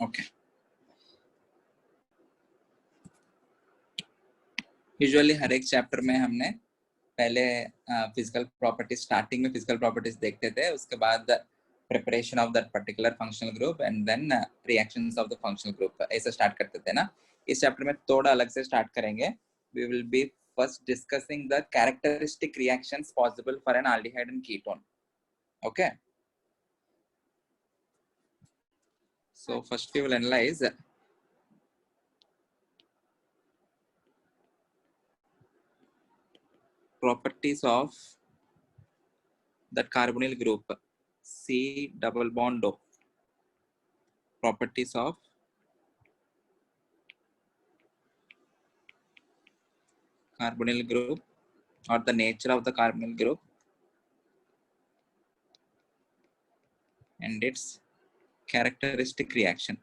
Okay usually हर एक chapter में हमने पहले फिजिकल प्रॉपर्टीज स्टार्टिंग में फिजिकल प्रॉपर्टीज देखते थे, उसके बाद preparation of that particular functional group and then reactions of the functional group, ऐसा स्टार्ट करते थे ना। इस चैप्टर में थोड़ा अलग से स्टार्ट करेंगे। We will be first discussing the characteristic reactions possible for an aldehyde and ketone. Okay, so first we will analyze properties of that carbonyl group C double bond O. Properties of carbonyl group or the nature of the carbonyl group and its characteristic reaction.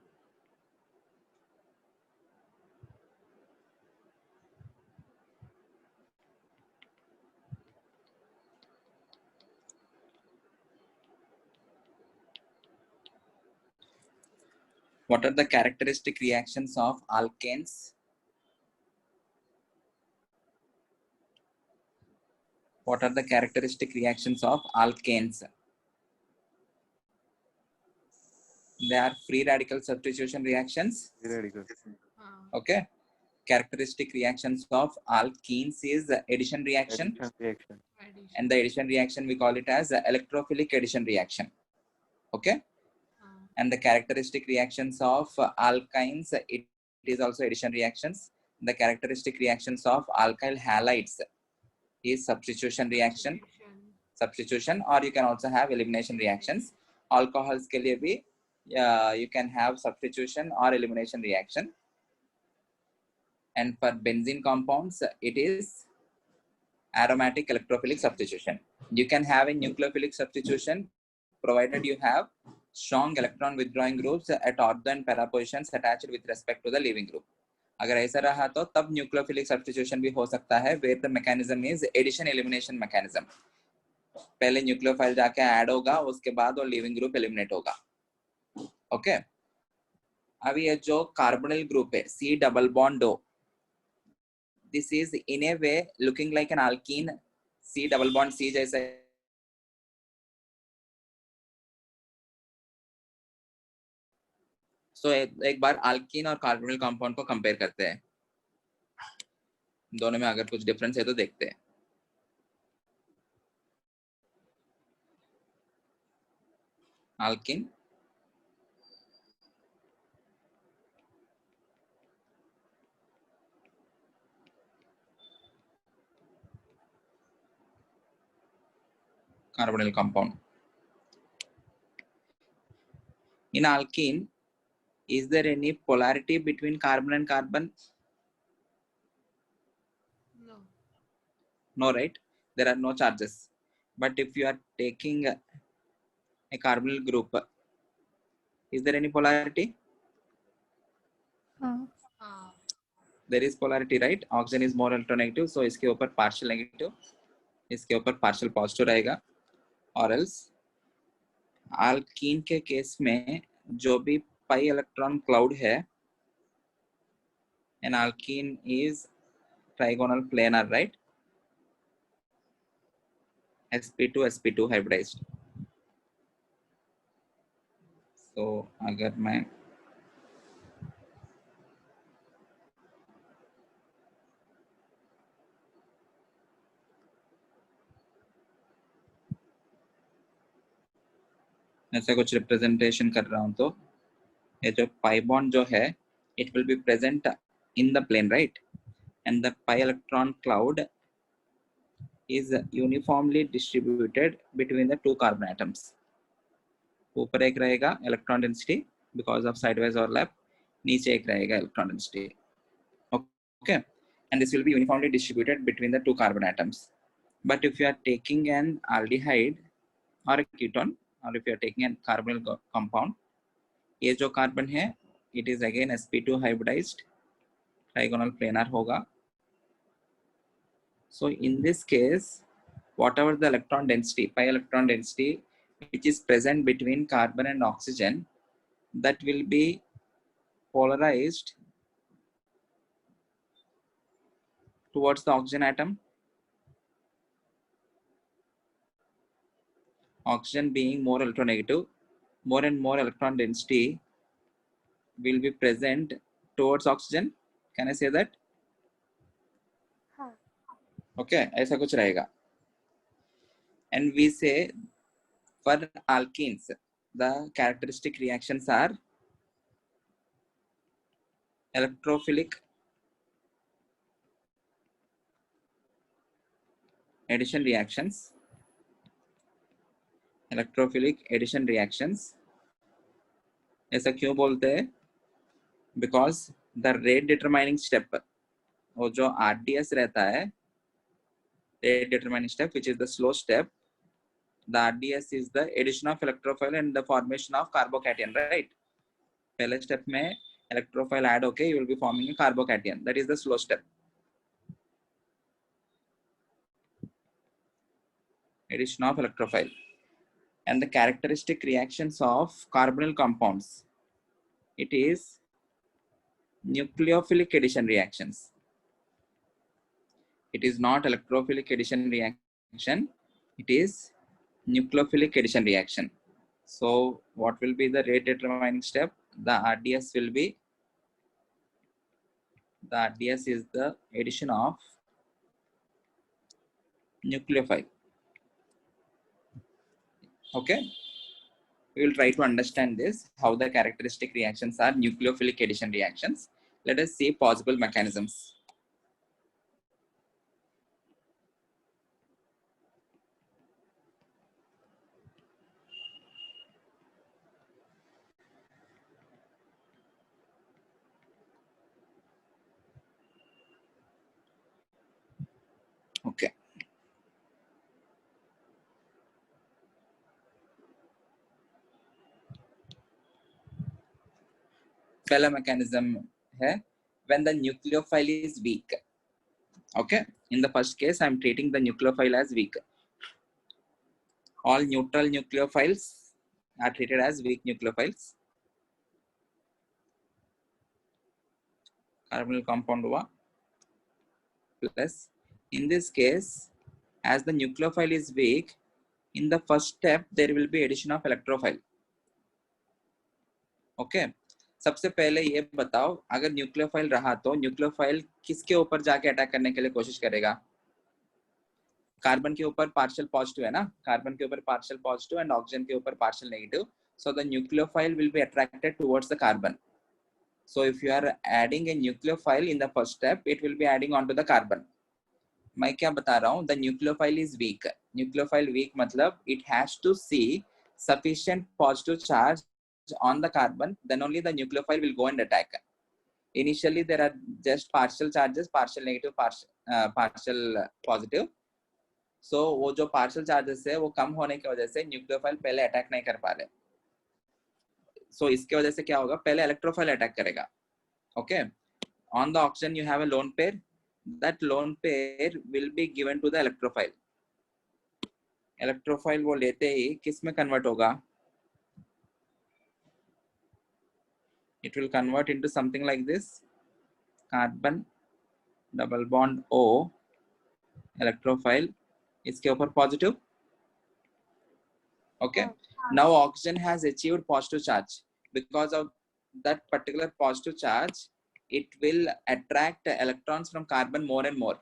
What are the characteristic reactions of alkanes? What are the characteristic reactions of alkanes? They are free radical substitution reactions. Free radical. Okay. Characteristic reactions of alkenes is addition reaction. Addition reaction. And the addition reaction we call it as electrophilic addition reaction. Okay. And the characteristic reactions of alkynes, it is also addition reactions. The characteristic reactions of alkyl halides is substitution reaction. Substitution, or you can also have elimination reactions. Alcohols ke liye bhi you can have substitution or elimination reaction. And for benzene compounds, it is aromatic electrophilic substitution. You can have a nucleophilic substitution provided you have strong electron withdrawing groups at ortho and para positions attached with respect to the leaving group. अगर ऐसा रहा तो तब nucleophilic substitution भी हो सकता है, where the mechanism is addition elimination mechanism. पहले न्यूक्लियोफाइल जाके ऐड होगा, उसके बाद वो लीविंग ग्रुप एलिमिनेट होगा. ओके अब ये जो कार्बोनिल ग्रुप है C double bond O, this is in a way looking like an alkene. C double bond C जैसा. So एक बार alkene और कार्बोनिल कंपाउंड को कंपेयर करते हैं, दोनों में अगर कुछ डिफरेंस है तो देखते हैं. alkene carbonyl compound. In alkene, is there any polarity between carbon and carbon? No. No, right? There are no charges. But if you are taking a carbonyl group, is there any polarity? There is polarity, right? Oxygen is more electronegative, so इसके ऊपर partial negative, इसके ऊपर partial positive रहेगा. Or else alkene के case में जो भी pi electron cloud है, an alkene is trigonal planar, right? sp2 hybridized. So अगर मैं ऐसा कुछ रिप्रेजेंटेशन कर रहा हूं तो ये जो pi bond जो है, it will be present in the plane, right? And the pi electron cloud is uniformly distributed between the two carbon atoms. ऊपर एक रहेगा electron density because of sideways overlap, नीचे एक रहेगा electron density. Okay, and this will be uniformly distributed between the two carbon atoms. But if you are taking an aldehyde or a ketone, or if you are taking a carbonyl compound, ये जो carbon है, it is again sp2 hybridized, trigonal planar होगा. So in this case, whatever the electron density, pi electron density, which is present between carbon and oxygen, that will be polarized towards the oxygen atom. Oxygen being more electronegative, more and more electron density will be present towards oxygen. Can I say that? Okay, ऐसा कुछ रहेगा. And we say for alkenes, the characteristic reactions are electrophilic addition reactions. Electrophilic addition reactions. ऐसा क्यों बोलते हैं? Because the rate determining step, वो जो RDS रहता है, rate determining step, which is the slow step, the RDS is the addition of electrophile and the formation of carbocation, right? पहले step में electrophile add होके you will be forming a carbocation. That is the slow step. Addition of electrophile. And the characteristic reactions of carbonyl compounds, it is nucleophilic addition reactions. It is not electrophilic addition reaction. It is nucleophilic addition reaction. So what will be the rate determining step? The RDS will be, the RDS is the addition of nucleophile. Okay. We will try to understand this, how the characteristic reactions are nucleophilic addition reactions. Let us see possible mechanisms. Okay. पहला mechanism है when the nucleophile is weak. Okay. In the first case, I am treating the nucleophile as weak. All neutral nucleophiles are treated as weak nucleophiles. Carbonyl compound हुआ. Plus, in this case, as the nucleophile is weak, in the first step, there will be addition of electrophile. Okay. सबसे पहले ये बताओ, अगर nucleophile रहा तो nucleophile किसके ऊपर जाके अटैक करने के लिए कोशिश करेगा? कार्बन के ऊपर पार्शियल पॉजिटिव है ना, कार्बन के ऊपर पार्शियल पॉजिटिव एंड ऑक्सीजन के ऊपर partial negative. So the nucleophile will be attracted towards the carbon. So if you are adding a nucleophile in the first step, it will be adding onto the carbon. मैं क्या बता रहा हूँ? The nucleophile is weak. Nucleophile weak मतलब it has to see sufficient positive charge on the carbon, then only the nucleophile will go and attack. Initially there are just partial charges, partial negative, partial positive. So वो जो partial charges है वो कम होने की वजह से nucleophile पहले attack नहीं कर पा रहे. So इसके वजह से क्या होगा? पहले electrophile attack करेगा. Okay. On the oxygen you have a lone pair. That lone pair will be given to the electrophile. Electrophile वो लेते ही किस में convert होगा? It will convert into something like this. Carbon double bond O, electrophile इसके ऊपर positive. Okay. Now oxygen has achieved positive charge. Because of that particular positive charge, it will attract electrons from carbon more and more.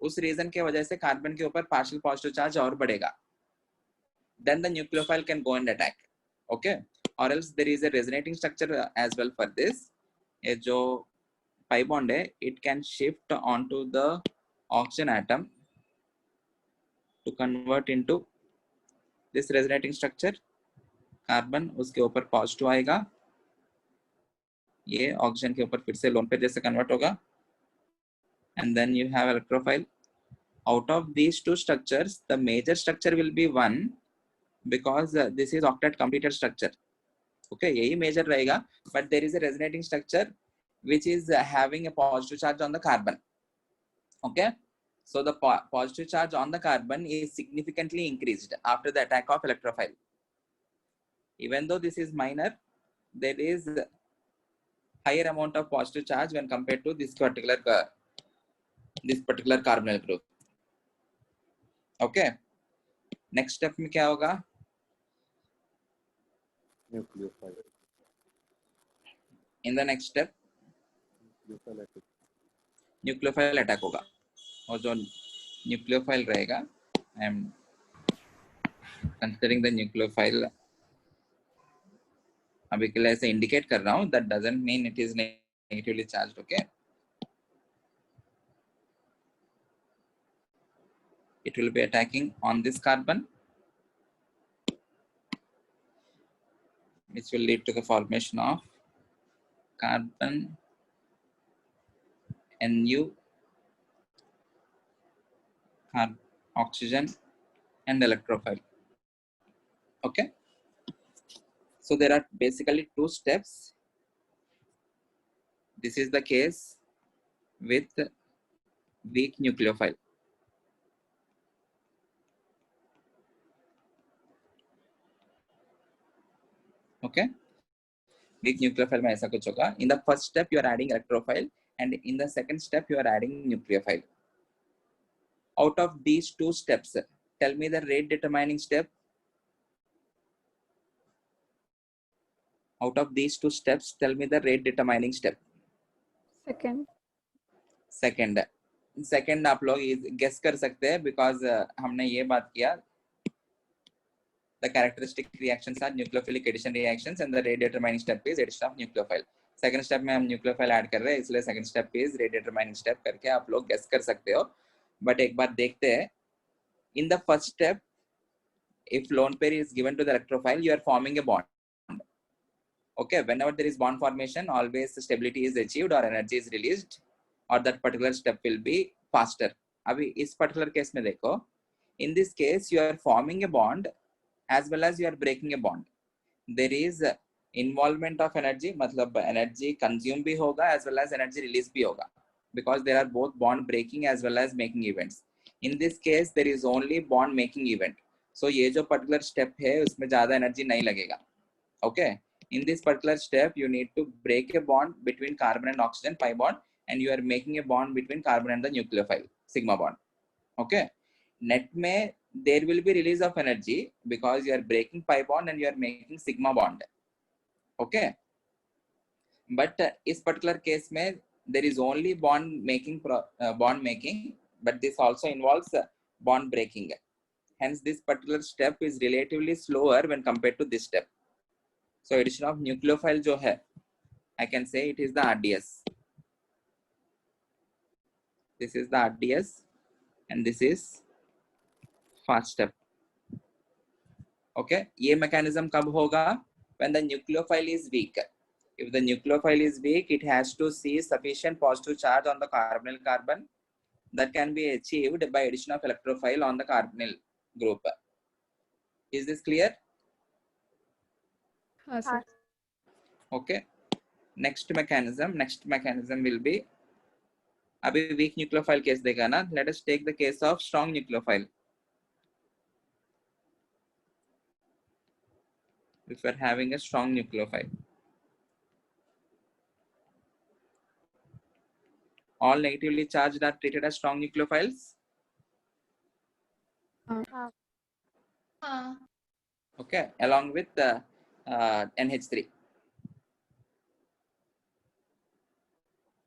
उस reason के वजह से carbon के ऊपर partial positive charge और बढ़ेगा. Then the nucleophile can go and attack. Okay. Or else there is a resonating structure as well for this. ये जो pi bond है, it can shift onto the oxygen atom to convert into this resonating structure. Carbon उसके ऊपर positive आएगा, ये oxygen के ऊपर फिर से लोन पेयर जैसे कन्वर्ट होगा. And then you have electrophile. Out of these two structures, the major structure will be one, because this is octet completed structure. Okay, यही major रहेगा, but there is a resonating structure which is having a positive charge on the carbon. Okay, so the positive charge on the carbon is significantly increased after the attack of electrophile. Even though this is minor, there is higher amount of positive charge when compared to this particular carbonyl group. Okay, next step में क्या होगा? Nucleophile. In the next step nucleophile attack होगा, और जो nucleophile रहेगा, I am considering the nucleophile अभी के लिए ऐसे इंडिकेट कर रहा हूँ, that doesn't mean it is negatively charged. Okay, it will be attacking on this carbon, which will lead to the formation of carbon Nu, oxygen and electrophile. Okay, so there are basically two steps. This is the case with weak nucleophile. Okay, weak nucleophile में ऐसा कुछ होगा. In the first step you are adding electrophile, and in the second step you are adding nucleophile. Out of these two steps, tell me the rate determining step. Out of these two steps, tell me the rate determining step. Second आप लोग guess कर सकते हैं, because हमने ये बात किया, the characteristic reactions are nucleophilic addition reactions and the rate determining step is addition of nucleophile. Second step में हम न्यूक्लियोफाइल ऐड कर रहे हैं, इसलिए second step is rate determining step करके आप लोग गेस कर सकते हो. बट एक बार देखते हैं. In the first step, if lone pair is given to the electrophile, you are forming a bond. Okay, whenever there is bond formation, always stability is achieved or energy is released, or that particular step will be faster. अभी इस particular case में देखो, in this case you are forming a bond as well as you are breaking a bond. There is involvement of energy, मतलब energy consume भी होगा as well as energy release भी होगा, because there are both bond breaking as well as making events. In this case there is only bond making event. So ये जो particular step है उसमें ज़्यादा energy नहीं लगेगा. Okay, in this particular step you need to break a bond between carbon and oxygen, pi bond, and you are making a bond between carbon and the nucleophile, sigma bond. Okay, net में there will be release of energy because you are breaking pi bond and you are making sigma bond. Okay, but इस particular case में there is only bond making, but this also involves bond breaking. Hence this particular step is relatively slower when compared to this step. So addition of nucleophile जो है, I can say it is the RDS. This is the RDS and this is fast step. Okay, ये mechanism कब होगा? When the nucleophile is weak. If the nucleophile is weak, it has to see sufficient positive charge on the carbonyl carbon. That can be achieved by addition of electrophile on the carbonyl group. Is this clear? Yes, sir. Okay. Next mechanism will be, अभी weak nucleophile case देखा ना. Let us take the case of strong nucleophile. If we are having a strong nucleophile, all negatively charged are treated as strong nucleophiles. Okay, along with the NH3.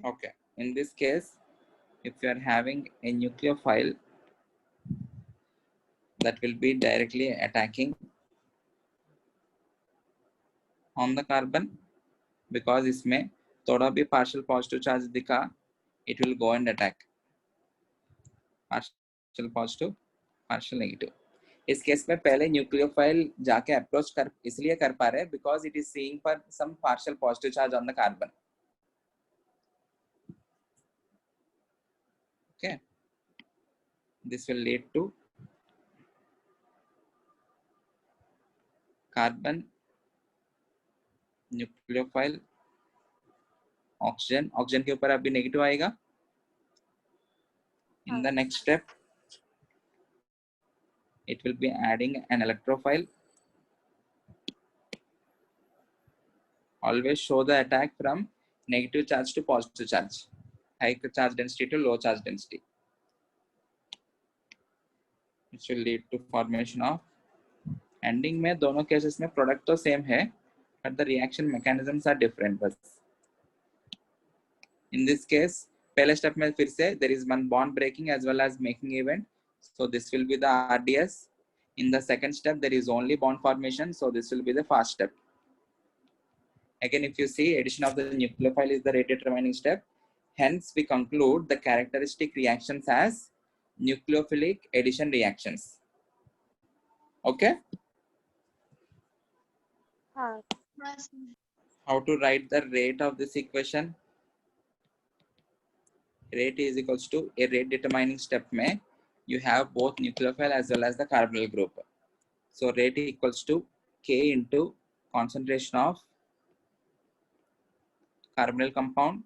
Okay, in this case, if you are having a nucleophile that will be directly attacking on the carbon, because इसमें थोड़ा भी partial positive charge दिखा, it will go and attack. Partial positive, partial negative. इस case में पहले nucleophile जाके approach कर इसलिए कर पा रहे because it is seeing for some partial positive charge on the carbon. Okay, this will lead to carbon, nucleophile, oxygen के ऊपर अभी नेगेटिव आएगा. In the next step, it will be adding an electrophile. Always show the attack from negative charge to positive charge, high charge density to low charge density, which will lead to formation of ending में दोनों cases में product तो same है, but the reaction mechanisms are different बस. In this case, पहले step में फिर से there is one bond breaking as well as making event, so this will be the RDS. In the second step, there is only bond formation, so this will be the fast step. Again, if you see, addition of the nucleophile is the rate determining step. Hence, we conclude the characteristic reactions as nucleophilic addition reactions. Okay? How to write the rate of this equation? Rate is equals to a rate determining step में you have both nucleophile as well as the carbonyl group. So rate equals to K into concentration of carbonyl compound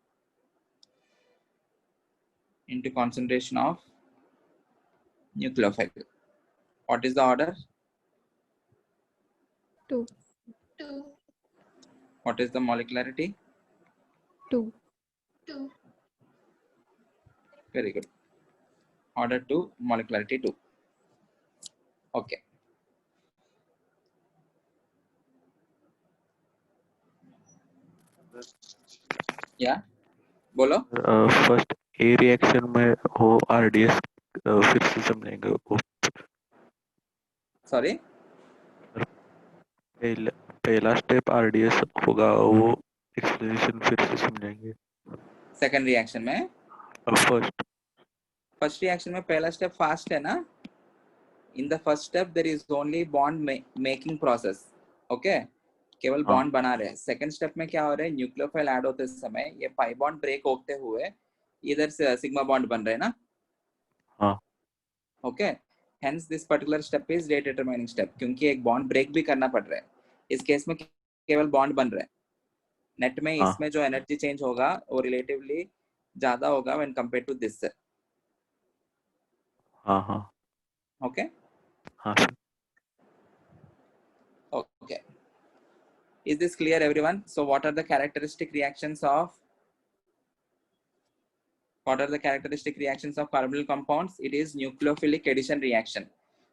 into concentration of nucleophile. What is the order? 2. What is the molecularity? 2. Very good. Order 2, molecularity 2. Okay. Yeah. बोलो. First A reaction में हो RDS फिर से समझेंगे वो. Sorry. पहला step RDS होगा वो एक्सप्लेनेशन फिर से समझेंगे. Second reaction में. First reaction में पहला step fast है ना. In the first step there is only bond making process. Okay. केवल बॉन्ड बना रहे हैं. सेकंड स्टेप में क्या हो रहा है, न्यूक्लियोफाइल ऐड होते समय ये पाई बॉन्ड ब्रेक होते हुए इधर से सिग्मा बॉन्ड बन रहे हैं ना. हाँ. Okay. Hence this particular step is rate determining step, क्योंकि एक बॉन्ड ब्रेक भी करना पड़ रहा है. इस केस में केवल बॉन्ड बन रहा है. नेट में इसमें जो एनर्जी चेंज होगा वो रिलेटिवली ज्यादा होगा व्हेन कंपेयर टू दिस. हाँ हाँ. ओके. हाँ. Okay. Is this clear, everyone? So what are the characteristic reactions of carbonyl compounds? It is nucleophilic addition reaction.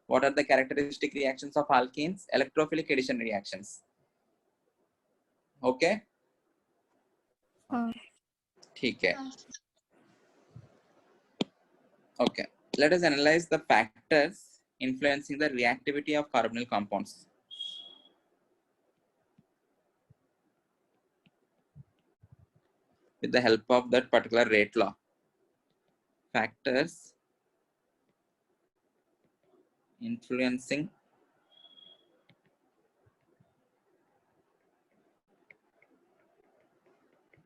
What are the characteristic reactions of alkenes? Electrophilic addition reactions. Okay. ठीक है. Okay. Let us analyze the factors influencing the reactivity of carbonyl compounds. With the help of that particular rate law. Factors influencing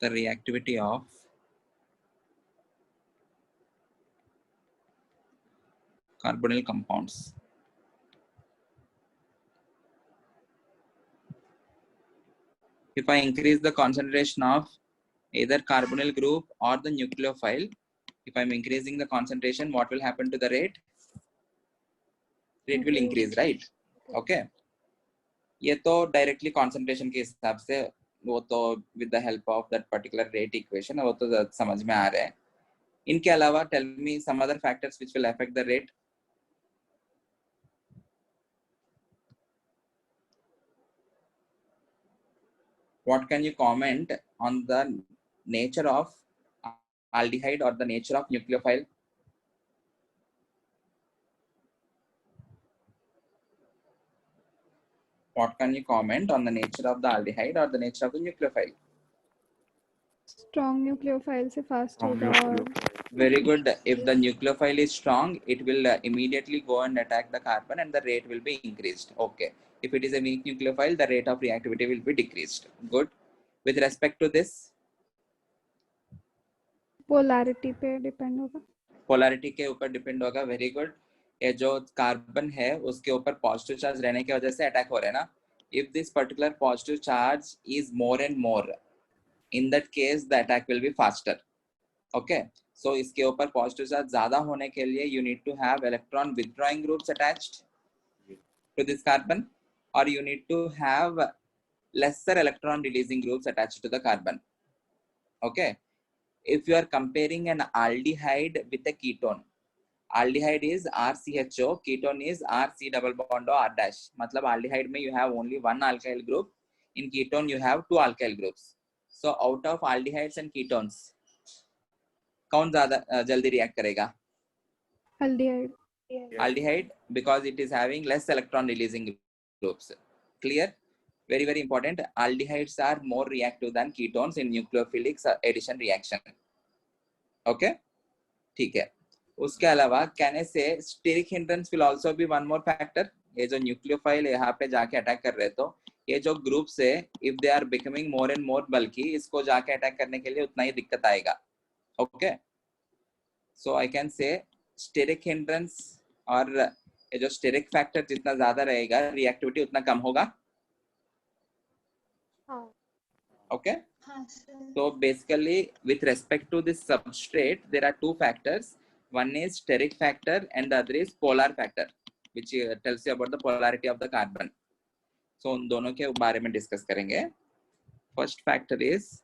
the reactivity of carbonyl compounds. If I increase the concentration of either carbonyl group or the nucleophile, if I'm increasing the concentration, what will happen to the rate? Rate will increase, right? Okay. ये तो directly concentration के हिसाब से वो तो with the help of that particular rate equation वो तो समझ में आ रहा है. इनके अलावा tell me some other factors which will affect the rate. What can you comment on the nature of aldehyde or the nature of nucleophile? What can you comment on the nature of the aldehyde or the nature of the nucleophile? Strong nucleophile से fast होगा. Very good. If the nucleophile is strong, it will immediately go and attack the carbon and the rate will be increased. Okay. If it is a weak nucleophile, the rate of reactivity will be decreased. Good. With respect to this, polarity पे depend होगा. Polarity के ऊपर depend होगा. Very good. ये जो carbon है उसके ऊपर पॉजिटिव चार्ज रहने की वजह से अटैक हो रहा है ना. If this particular positive charge is more and more, in that case the attack will be faster. Okay. So इसके ऊपर पॉजिटिव चार्ज ज्यादा होने के लिए you need to have electron withdrawing groups attached to this carbon, or you need to have lesser electron releasing groups attached to the carbon. Okay, if you are comparing an aldehyde with a ketone, aldehyde is RCHO, ketone is RC double bond or R dash. मतलब aldehyde में you have only one alkyl group, in ketone you have two alkyl groups. So out of aldehydes and ketones, कौन ज़्यादा जल्दी react करेगा? Aldehyde. Aldehyde, because it is having less electron releasing groups. Clear? Very very important. Aldehydes are more reactive than ketones in nucleophilic addition reaction. Okay? ठीक है. उसके अलावा कहने से steric hindrance will also be one more factor. ये जो nucleophile यहाँ पे जाके अटैक कर रहे, तो ये जो ग्रुप्स है, if they are becoming more and more bulky, इसको जाके अटैक करने के लिए उतना ही दिक्कत आएगा. Okay, so I can say steric hindrance और ये जो स्टेरिक फैक्टर जितना ज्यादा रहेगा, रिएक्टिविटी उतना कम होगा. Okay, so basically with respect to this substrate, there are two factors. One is steric factor and the other is polar factor, which tells you about the polarity of the carbon. So उन दोनों के बारे में discuss करेंगे. First factor is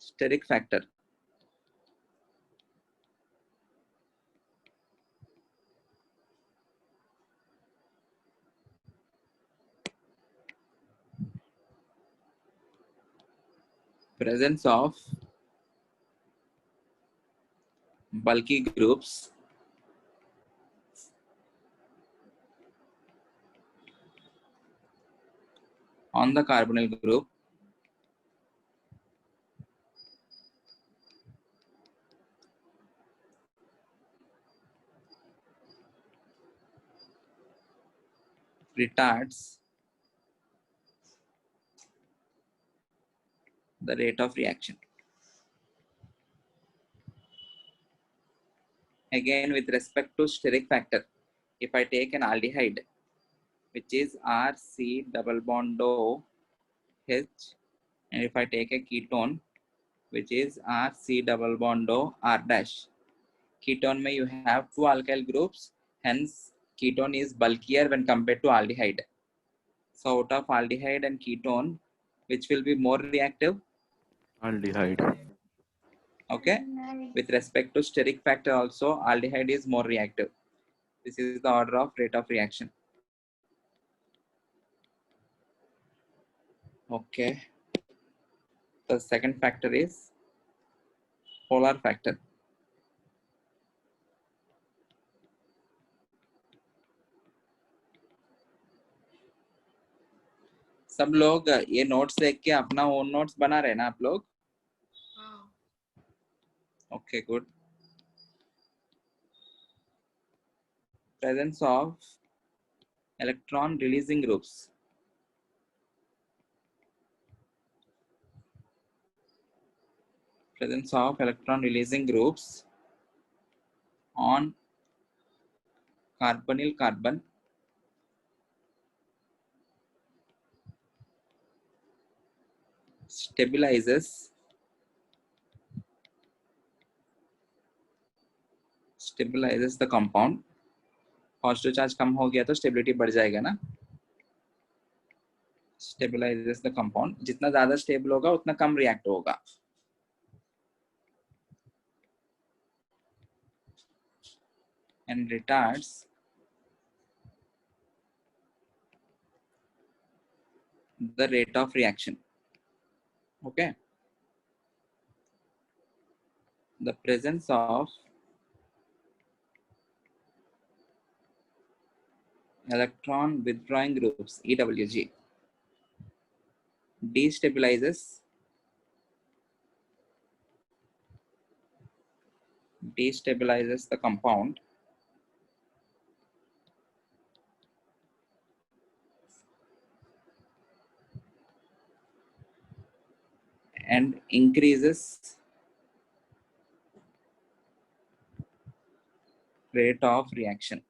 steric factor. Presence of bulky groups on the carbonyl group retards the rate of reaction. Again, with respect to steric factor, if I take an aldehyde, which is RC double bond O H, and if I take a ketone, which is RC double bond O R dash, ketone may you have two alkyl groups, hence ketone is bulkier when compared to aldehyde. So out of aldehyde and ketone, which will be more reactive? Aldehyde. Okay, with respect to steric factor also, aldehyde is more reactive. This is the order of rate of reaction. Okay, the second factor is polar factor. सब लोग ये notes देख के अपना own notes बना रहे हैं ना आप लोग? Okay, good. Presence of electron releasing groups. Presence of electron releasing groups on carbonyl carbon stabilizes the compound. Positive charge कम हो गया तो स्टेबिलिटी बढ़ जाएगा ना. स्टेबिलाइजेस द कंपाउंड, जितना ज्यादा स्टेबल होगा उतना कम रिएक्ट होगा. And retards the rate of reaction. Okay, the presence of electron withdrawing groups EWG destabilizes the compound and increases rate of reaction.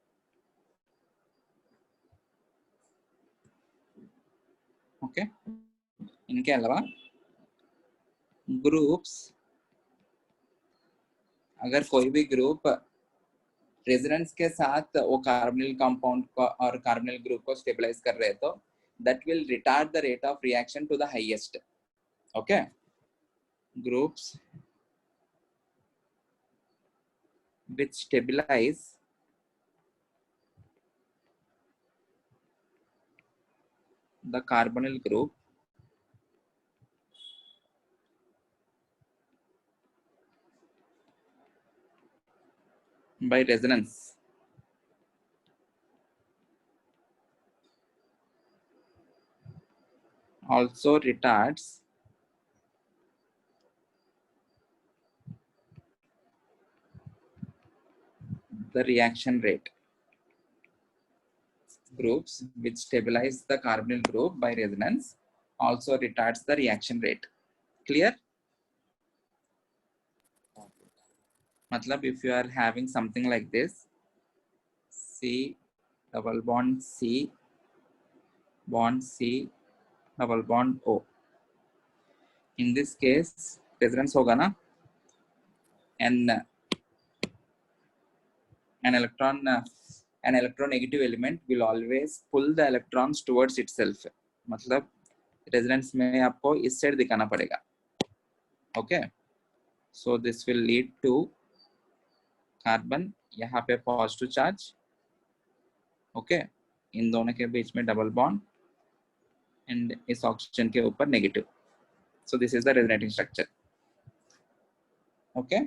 Okay, इनके अलावा ग्रुप्स, अगर कोई भी ग्रुप रेजोनेंस के साथ वो कार्बोनिल कंपाउंड को और कार्बोनिल ग्रुप को स्टेबलाइज कर रहे हैं, तो that will retard the rate of reaction to the highest. Okay, groups which stabilize the carbonyl group by resonance also retards the reaction rate. Groups which stabilize the carbonyl group by resonance also retards the reaction rate. Clear? Matlab, if you are having something like this, C double bond C bond C double bond O. In this case, resonance होगा ना, and an electronegative element will always pull the electrons towards itself. मतलब resonance में आपको इस side दिखाना पड़ेगा. Okay, so this will lead to carbon यहाँ पे पॉजिटिव चार्ज. ओके, इन दोनों के बीच में डबल बॉन्ड एंड इस ऑक्सीजन के ऊपर negative. So this is the resonating structure. Okay,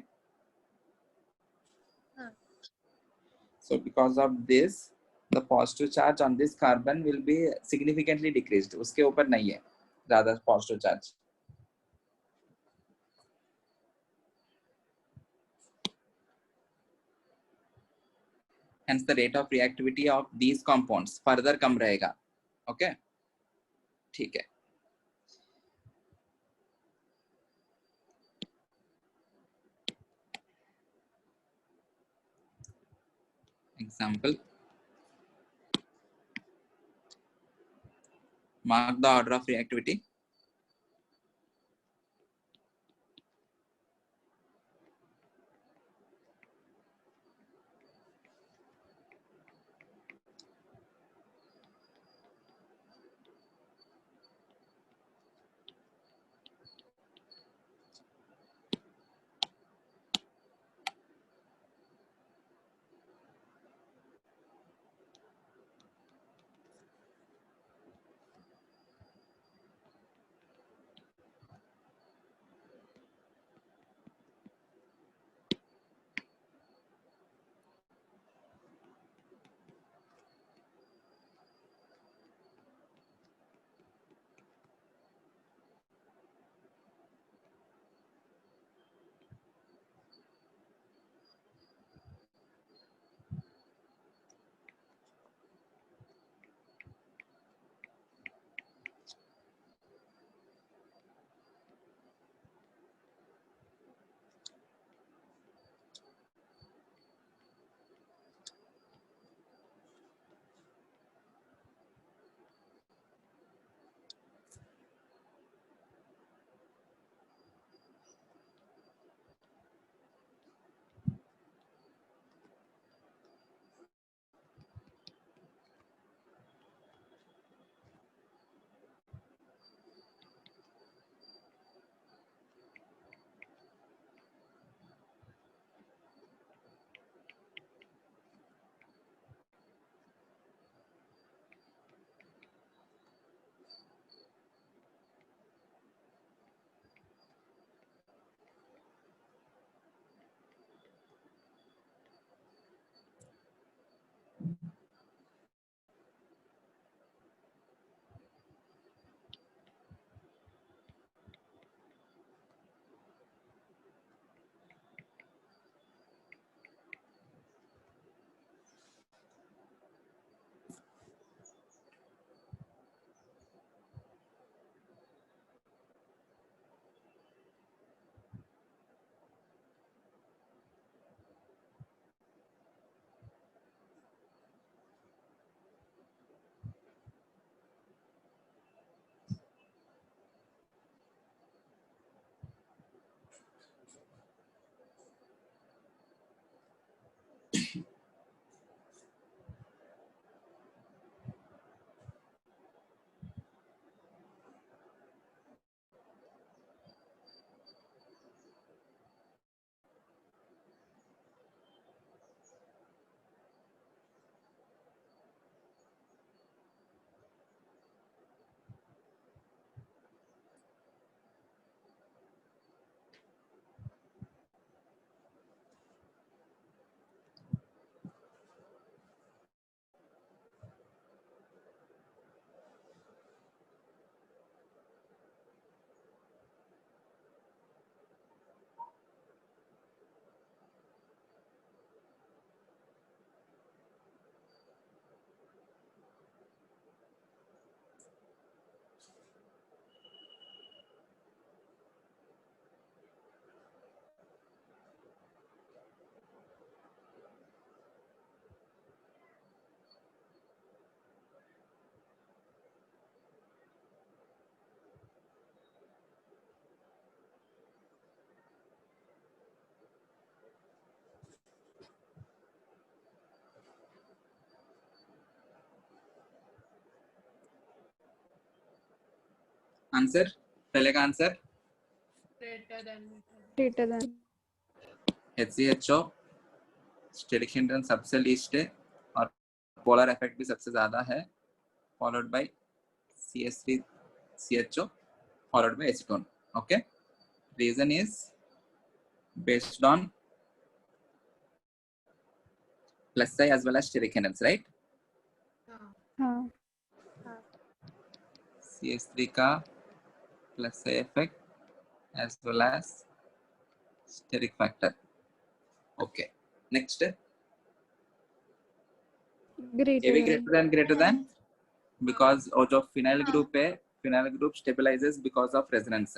so because of this the positive charge on this carbon will be significantly decreased. उसके ऊपर नहीं है ज्यादा positive charge. Hence the rate of reactivity of these compounds further कम रहेगा. Okay, ठीक है. Example, mark the order of reactivity. Answer, पहले का answer greater than HCHO steric hindrance सबसे लीस्ट है और पोलर इफेक्ट भी सबसे ज्यादा है, followed by CH3CHO followed by acetone. Okay, reason is based on plus I as well as steric hindrance, right? हाँ CH3 का plus I effect as well as steric factor. Okay, next greater AB than greater than because वो जो phenyl group है, phenyl group stabilizes because of resonance.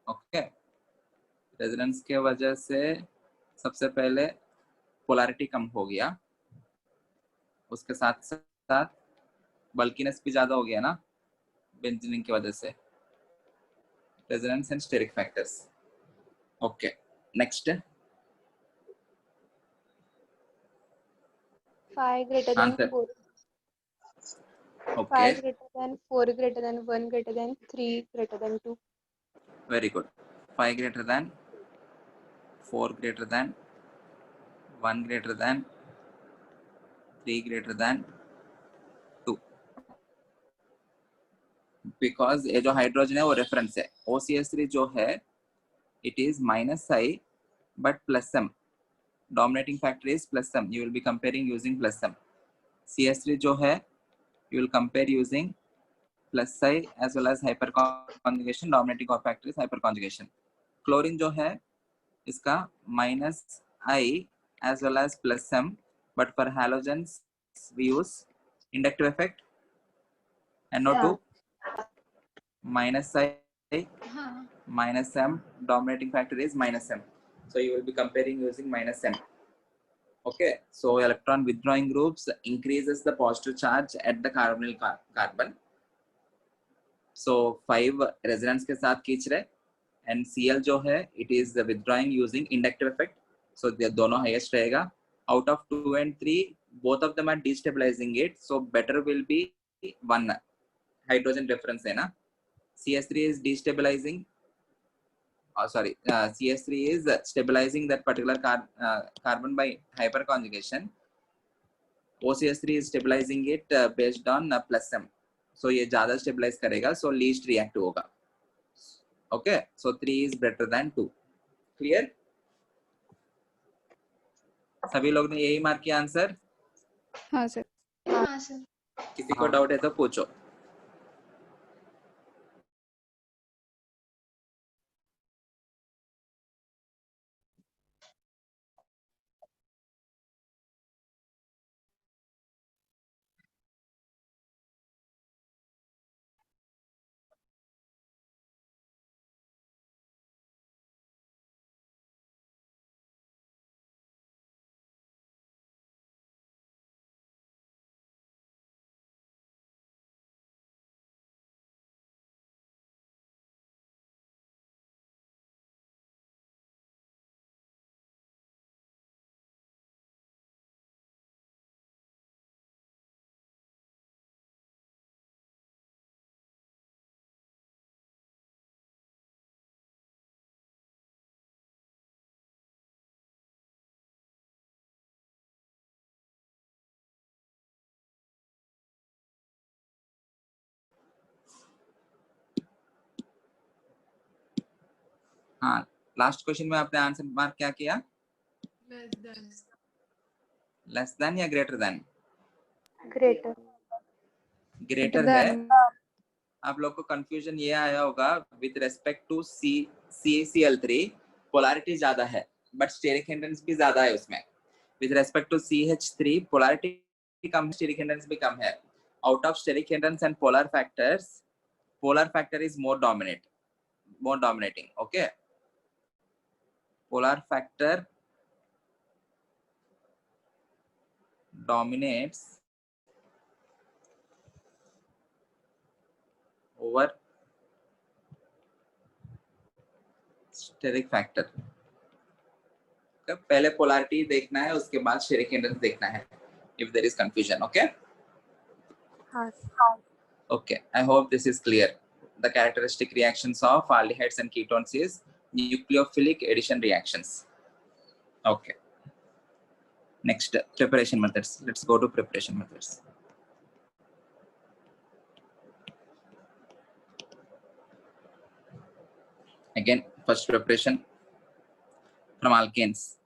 Okay, resonance के वजह से सबसे पहले पोलैरिटी कम हो गया, उसके साथ साथ बल्कीनेस भी ज्यादा हो गया ना बेंजीनिंग की वजह से, resonance and steric factors. Okay, next 5 greater than answer. 4. Okay, 5 greater than 4 greater than 1 greater than 3 greater than 2. Very good. 5 greater than 4 greater than 1 greater than 3 greater than 2. Because ये जो हाइड्रोजन है वो रेफरेंस है. OCH3 जो है it is -I but plus m. Dominating factor is plus m. You will be comparing using plus m. CH3 जो है you will compare using plus I as well as hyperconjugation. Dominating factor is hyperconjugation. Chlorine जो है इसका -I as well as plus m, but for halogens we use inductive effect. NO2 -I minus m, dominating factor is -m, so you will be comparing using -m. Okay, so electron withdrawing groups increases the positive charge at the carbonyl carbon. So 5 resonance के साथ खींच रहे, and Cl जो है it is withdrawing using inductive effect, so ये दोनों highest रहेगा. Out of 2 and 3 both of them are destabilizing it, so better will be 1 hydrogen difference है ना. CH3 is destabilizing, CH3 is stabilizing that particular carbon by hyperconjugation. OCH3 is stabilizing it based on plus m, so ये ज़्यादा stabilize करेगा, so least reactive होगा. Okay, so 3 is better than 2. Clear? सभी लोग ने यही मार्क किया answer. हाँ सर. किसी को डाउट है तो पूछो. हाँ, लास्ट क्वेश्चन में आपने आंसर मार्क क्या किया? लेस देन या ग्रेटर देन? Greater. ग्रेटर है. आप लोग को कंफ्यूजन ये आया होगा with respect to CaCl3 polarity ज्यादा है बट स्टेरिक हिंड्रेंस भी ज्यादा है उसमें. With respect to CH3 polarity कम है, स्टेरिक हिंड्रेंस भी कम है. Out of steric hindrance and polar factor is more dominating. Okay, polar factor dominates over steric factor. पहले पोलैरिटी देखना है, उसके बाद स्टेरिक हिंड्रेंस देखना है if there is confusion. Okay, हाँ. okay, I hope this is clear. the characteristic reactions of aldehydes and ketones is nucleophilic addition reactions. Okay. Next, preparation methods. Let's go to preparation methods. Again, first preparation from alkanes.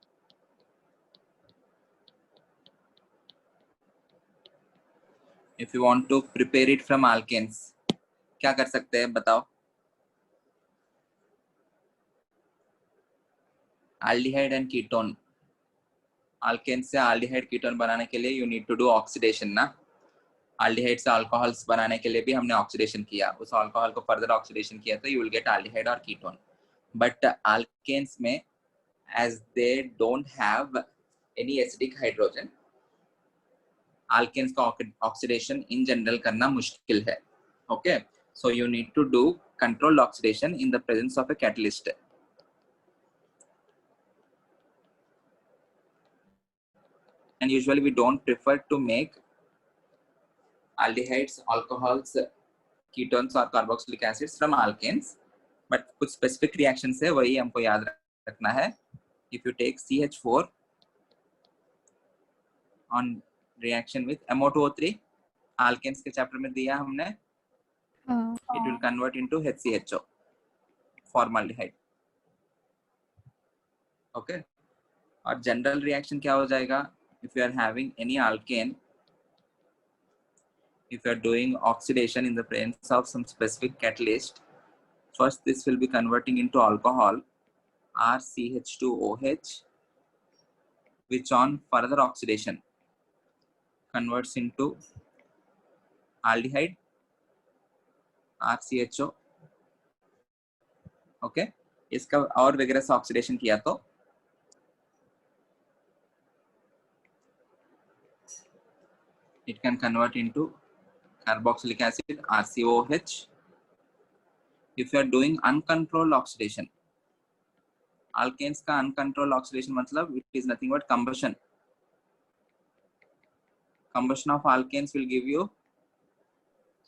If you want to prepare it from alkanes, क्या कर सकते हैं बताओ? Aldehyde and ketone. Alkane से aldehyde ketone बनाने के लिए you need to do oxidation ना. Aldehyde से alcohols बनाने के लिए भी हमने oxidation किया. उस alcohol को further oxidation किया तो you will get aldehyde or ketone. But alkanes में as they don't have any acidic hydrogen, alkanes का oxidation in general करना मुश्किल है. Okay, so you need to do controlled oxidation in the presence of a catalyst. And usually we don't prefer to make aldehydes, alcohols, ketones or carboxylic acids from alkanes, but कुछ specific reactions है वही हमको याद रखना है. If you take CH4 on reaction with MO2O3, alkanes के chapter में दिया हमने, it will convert into HCHO, formaldehyde. Okay, और general reaction क्या हो जाएगा? If you are having any alkane, if you are doing oxidation in the presence of some specific catalyst, first this will be converting into alcohol RCH2OH, which on further oxidation converts into aldehyde RCHO. Okay, इसका और vigorous oxidation किया तो it can convert into carboxylic acid RCOH. If you are doing uncontrolled oxidation, alkanes का uncontrolled oxidation मतलब it is nothing but combustion. Combustion of alkanes will give you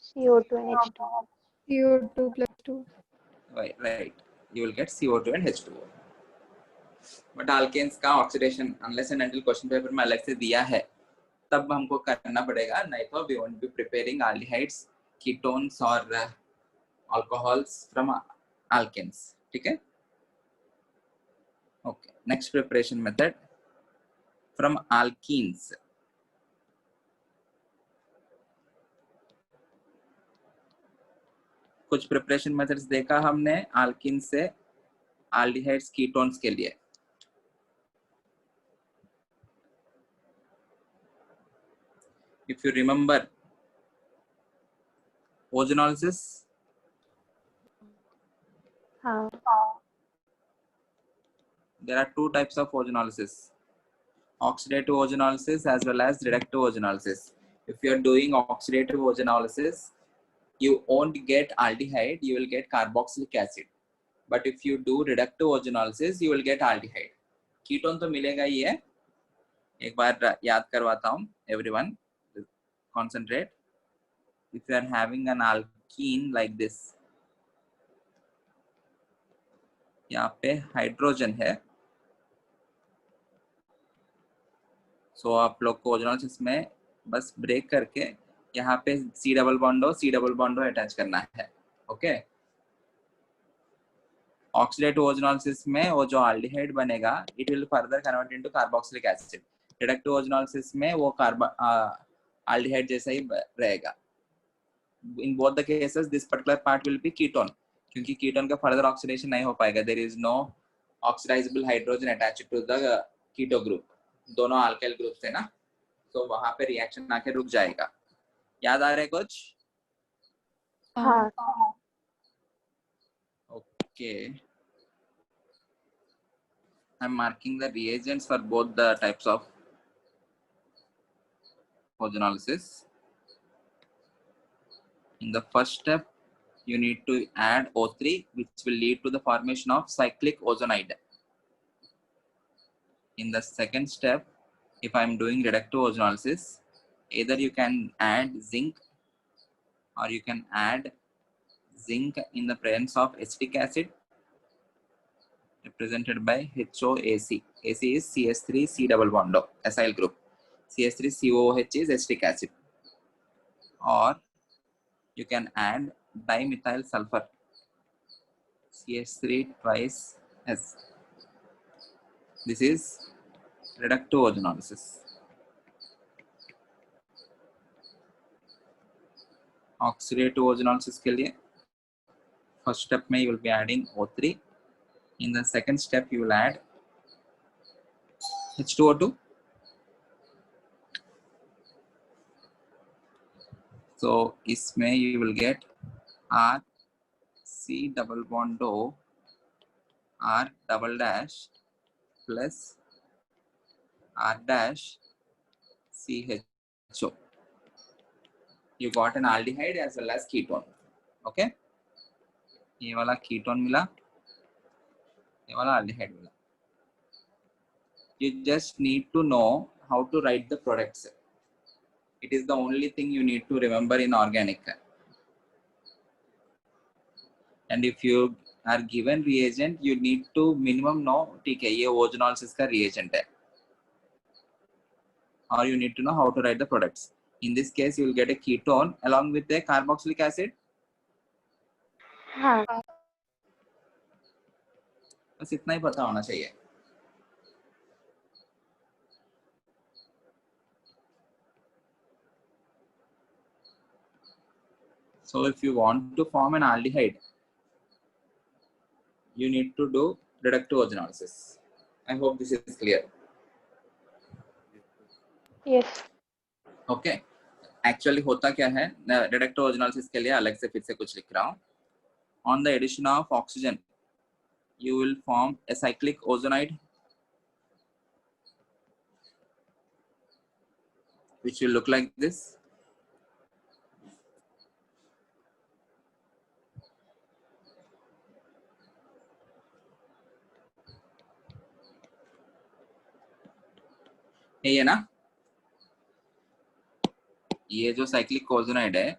CO2 and H2. CO2 plus 2. right. You will get CO2 and H2O. But alkanes का oxidation unless and until question paper में अलग से दिया है, तब हमको करना पड़ेगा, नहीं तो we won't be preparing aldehydes, ketones or alcohols from alkanes. ठीक है? Okay. Next preparation method from alkenes. कुछ प्रिपरेशन मेथड्स देखा हमने alkenes से aldehydes, ketones के लिए. If you remember ozonolysis, there are two types of ozonolysis: oxidative ozonolysis as well as reductive ozonolysis. If you are doing oxidative ozonolysis, you won't get aldehyde, you will get carboxylic acid. But if you do reductive ozonolysis, you will get aldehyde. Ketone तो मिलेगा ही है. एक बार याद करवाता हूँ. Everyone, concentrate. If you are having an alkene like this, यहाँ पे hydrogen है, सो आप लोग को ओजोनोलिसिस में बस ब्रेक करके यहाँ पे C डबल बॉन्ड अटैच करना है. ओके, ऑक्सीडेटिव ओजोनोलिसिस में वो जो एल्डिहाइड बनेगा, it will further convert into carboxylic acid. Reductive ozonolysis में वो एल्डिहाइड जैसा ही रहेगा. In both the cases this particular part will be ketone, क्योंकि कीटोन का फर्दर ऑक्सीडेशन नहीं हो पाएगा. There is no oxidisable hydrogen attached to the keto group. दोनों अल्काइल ग्रुप है ना, तो वहां पे रिएक्शन आके रुक जाएगा. याद आ रहा है कुछ? हाँ. Okay, I am marking the reagents for both the types of ozonolysis. In the first step, you need to add O3, which will lead to the formation of cyclic ozonide. In the second step, if I am doing reductive ozonolysis, either you can add zinc or you can add zinc in the presence of acetic acid represented by HOAC. AC is CS3C double bond O, acyl group. CS3COOH is acetic acid. Or you can add dimethyl sulfur, CH3 twice S. This is reducto-ozenolysis. Oxidative ozenolysis के लिए first step में you will be adding O3. In the second step you will add H2O2. So इसमें you will get R C double bond O R double dash plus R dash CHO. You got an aldehyde as well as ketone. Okay, ये वाला ketone मिला, ये वाला aldehyde मिला. You just need to know how to write the products. It is the only thing you need to remember in organic. And if you are given reagent, you need to minimum know ठीक है ये ozenolysis का reagent है. Or you need to know how to write the products. In this case, you will get a ketone along with a carboxylic acid. हाँ. बस इतना ही पता होना चाहिए. So if you want to form an aldehyde, you need to do reducto-ozenolysis. I hope this is clear. Yes. Okay. Actually होता क्या है, reducto-ozenolysis के लिए अलग से फिर से कुछ लिख रहा हूँ. On the addition of oxygen, you will form a cyclic ozonide, which will look like this. ये ना, ये जो cyclic ozonide है,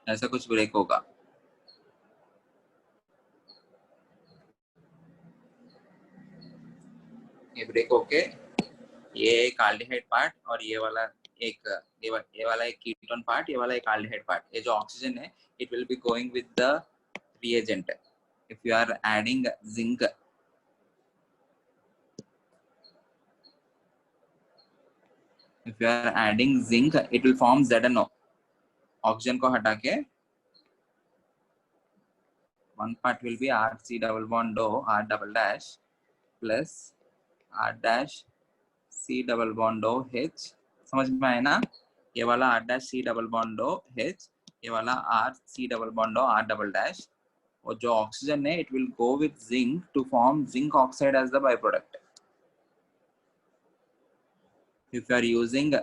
ऐसा कुछ ब्रेक होगा. ये ब्रेक होके ये एक aldehyde पार्ट और ये वाला एक कीटोन पार्ट, ये वाला एक aldehyde पार्ट. ये जो ऑक्सीजन है, it will be going with the reagent. If you are adding zinc, it will form ZNO. Oxygen को हटा के one part will be RC double bond O R double dash plus R dash C double bond O H. समझ में आए ना? ये वाला R dash C double bond O H, ये वाला R C double bond O R double dash. और जो ऑक्सीजन है, it will go with zinc to form zinc oxide as the byproduct. If you are using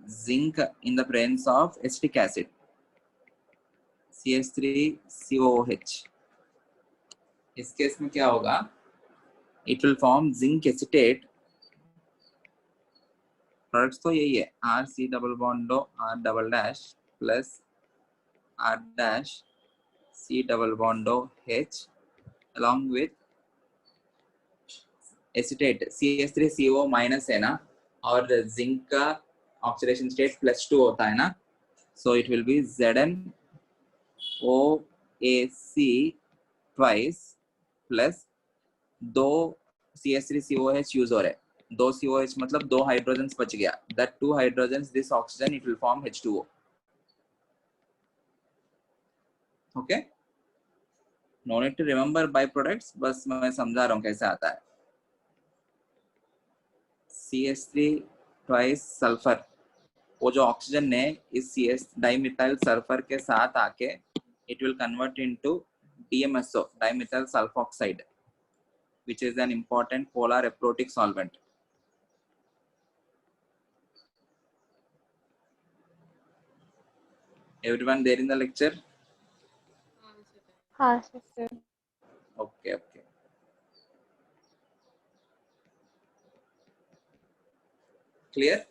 zinc in the presence of acetic acid, CH3COOH, इस case में क्या होगा? It will form zinc acetate. Products तो यही है, RC double bond O R double dash plus R dash C double bond O H along with acetate CH3CO minus है ना, और zinc का oxidation state +2 होता है ना, so it will be ZnOAC twice plus दो CH3COH यूज हो रहे, दो COH मतलब दो हाइड्रोजन बच गया. That two hydrogens, this oxygen, it will form H2O. Okay, no need to remember byproducts, बस मैं समझा रहा हूँ कैसे आता है. CH3 twice सल्फर, वो जो ऑक्सीजन ने इस CS डाइमिथाइल सल्फर के साथ आके it will convert into DMSO, dimethyl sulfoxide, which is an important polar aprotic solvent. Everyone there in the lecture? हाँ सर. Okay, okay. Clear?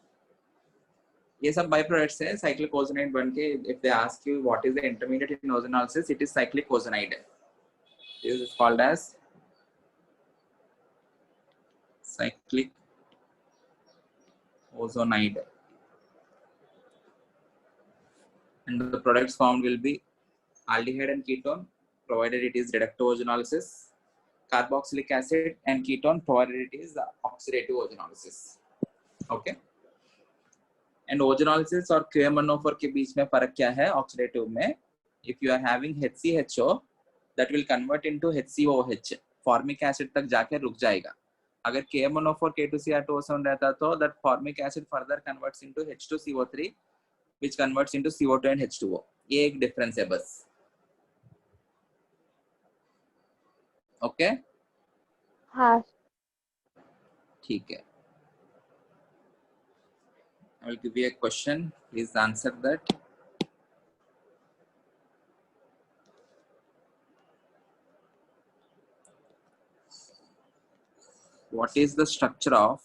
ये सब बाई प्रोडक्ट्स है साइक्लिक ओजोनाइड बन के. If they ask you what is the intermediate in ozonolysis, it is cyclic ozonide. This is called as cyclic ozonide, and the products formed will be aldehyde and ketone provided it is reductive ozonolysis, carboxylic acid and ketone provided it is oxidative ozonolysis. Okay, and ozonolysis और QMNO4 के बीच में फर्क क्या है oxidative में? if you are having HCHO that will convert into HCOH, formic acid तक जाके रुक जाएगा. अगर KMNO4 K2Cr2O7 रहता तो that formic acid further converts into H2CO3 which converts into CO2 and H2O. ये एक डिफरेंस है बस. ओके हाँ. ठीक है. I will give you a question. Please answer that. What is the structure of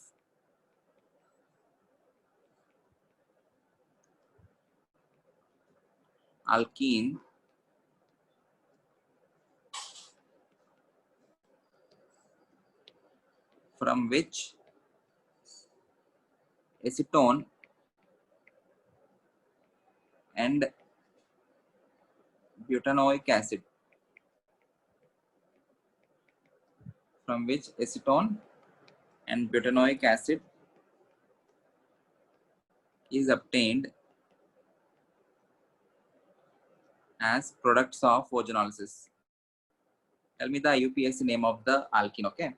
alkene from which acetone and butanoic acid is obtained as products of ozonolysis? Tell me the IUPAC name of the alkene. Okay,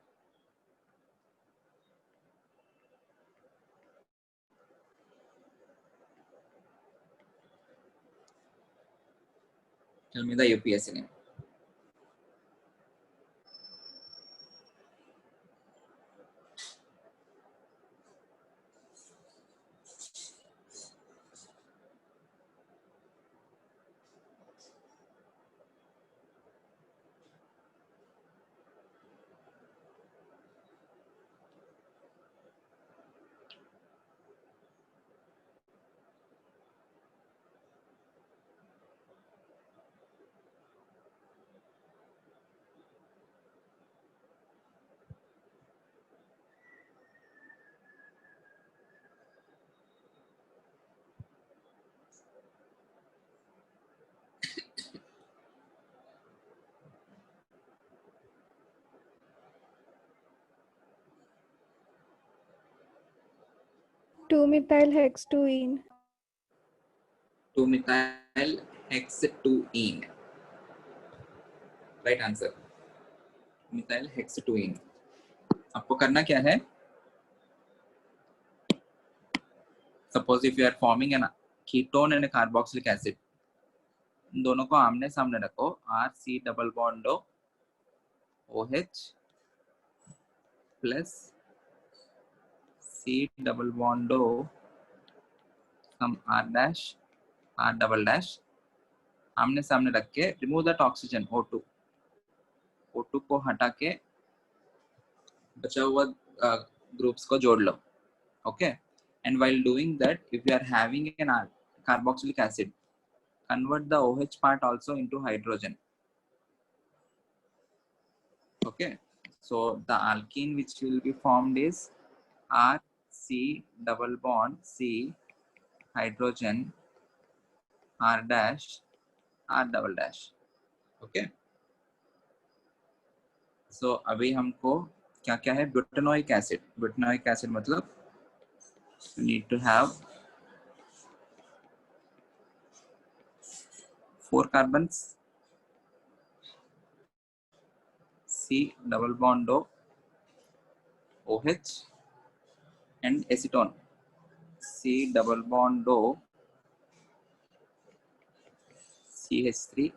tell me the IUPAC name. Two methyl hextuene. 2-methyl hextuene. Right answer. methyl hextuene. आपको करना क्या है? Suppose if you are forming an ketone and a carboxylic acid, इन दोनों को आमने सामने रखो. RC double bond OH plus C double bond some R dash R double dash. आमने सामने रख के remove that oxygen O2 को हटा के बचा हुआ ग्रुप्स को जोड़ लो. Okay, and while doing that, if you are having an carboxylic acid, convert the OH part also into hydrogen. Okay, so the alkene which will be formed is RC double bond C hydrogen R dash R double dash. Okay, so अभी हमको क्या क्या है? Butanoic acid. Butanoic acid मतलब you need to have 4 carbons, C double bond OH and acetone, C double bond CH3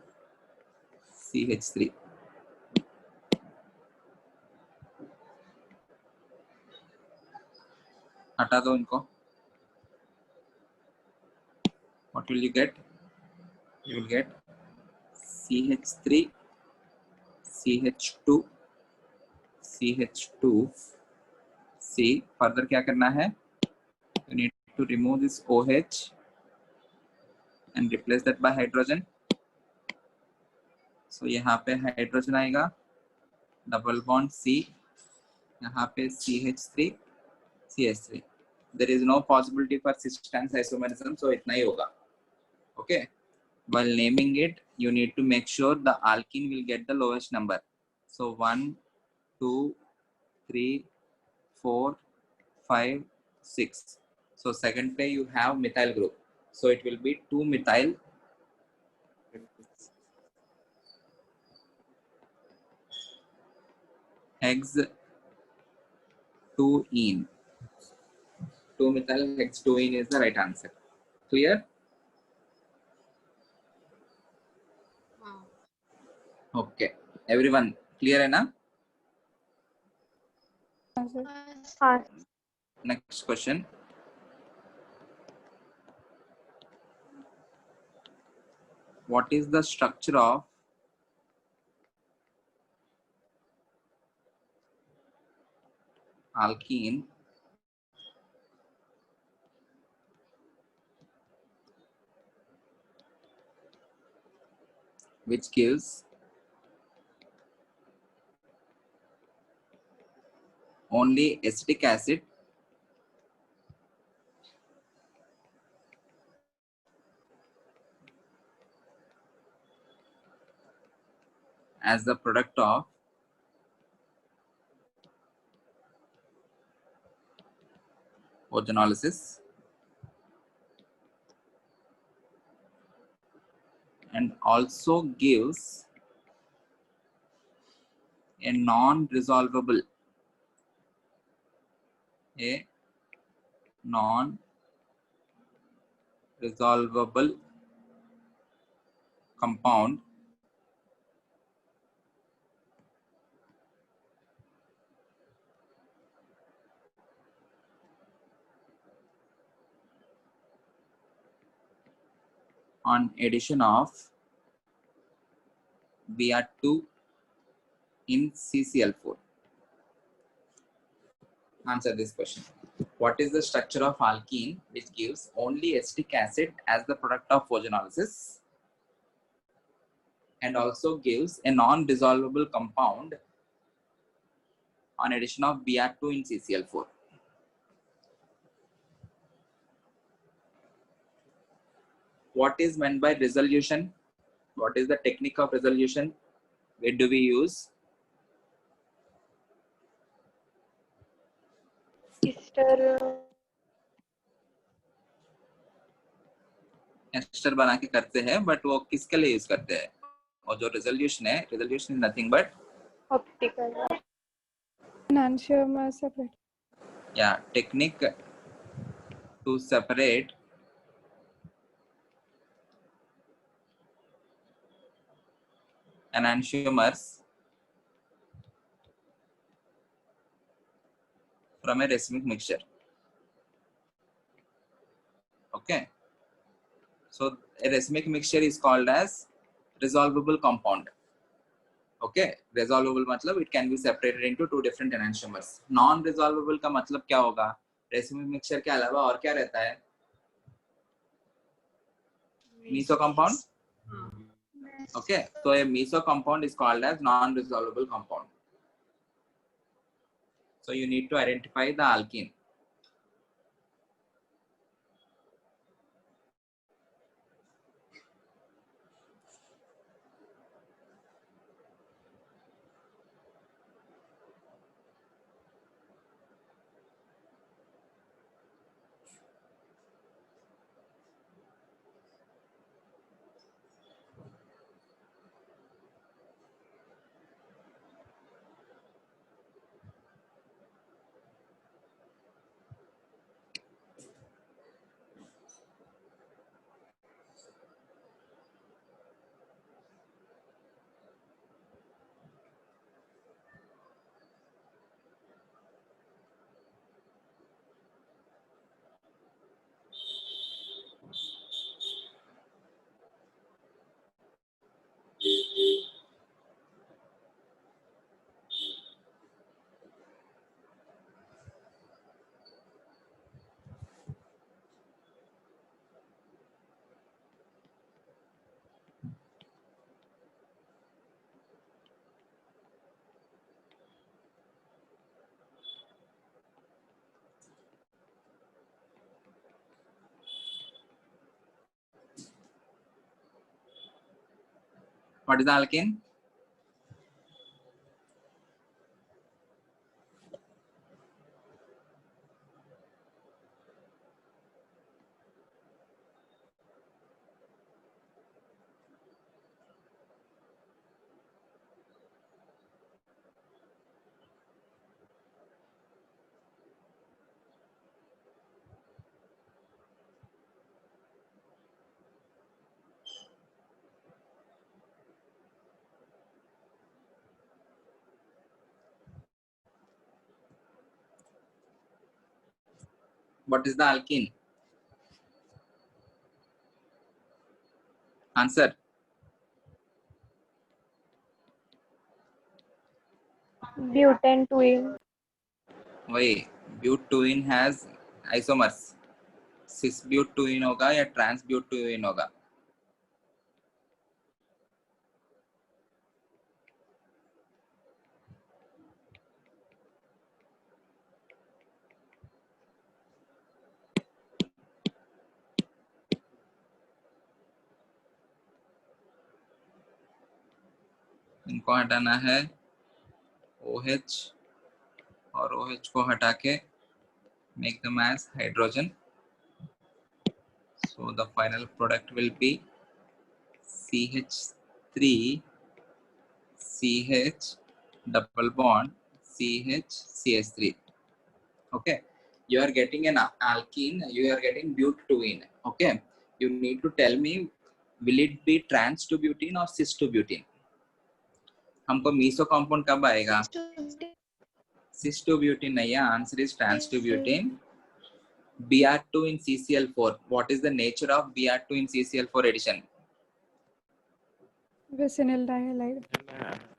CH3. हटा दो इनको. What will you get? You will get CH3 CH2 CH2 C. Further क्या करना है? You need to remove this OH and replace that by hydrogen. So यहाँ पे hydrogen आएगा, double bond C, यहाँ पे CH3, CH3. There is no possibility for cis trans isomerism, so इतना ही होगा. Okay. While naming it, you need to make sure the alkene will get the lowest number. So 1, 2, 3, 4, 5, 6. So second pay you have methyl group. So it will be 2-methyl hex 2-ene. 2-methyl hex 2-ene is the right answer. Clear? Okay. Everyone clear enough? Next question. What is the structure of alkene which gives only acetic acid as the product of ozonolysis and also gives a non-resolvable compound on addition of Br2 in CCl4. Answer this question. What is the structure of alkene which gives only acetic acid as the product of ozonolysis and also gives a non-dissolvable compound on addition of Br2 in CCl4? What is meant by resolution? What is the technique of resolution? Where do we use? Ester बना के करते हैं, but वो किसके लिए use करते हैं? और जो resolution है, resolution is nothing but optical enantiomer separate. Yeah, technique to separate enantiomers from a racemic mixture. Okay. So a racemic mixture is called as resolvable compound. Okay. Resolvable मतलब it can be separated into two different enantiomers. Non-resolvable का मतलब क्या होगा? Racemic mixture के अलावा और क्या रहता है? Meso compound. Okay. So a meso compound is called as non-resolvable compound. So you need to identify the alkene. What is the alkene? What is the alkene? Answer. Butane, twin. वही butene has isomers. cis butene होगा या trans butene होगा? इनको हटाना है OH और OH को हटा के make them as hydrogen. So the final product will be CH3 CH double bond CH CH3. Okay, you are getting an alkene, you are getting butene. Okay, you need to tell me will it be trans to butene or cis to butene. हमको Meesho compound कब आएगा? cis to butene नहीं है, answer is trans to butene. Br2 in CCl4. What is the nature of Br2 in CCl4 addition? Vicinal dihalide.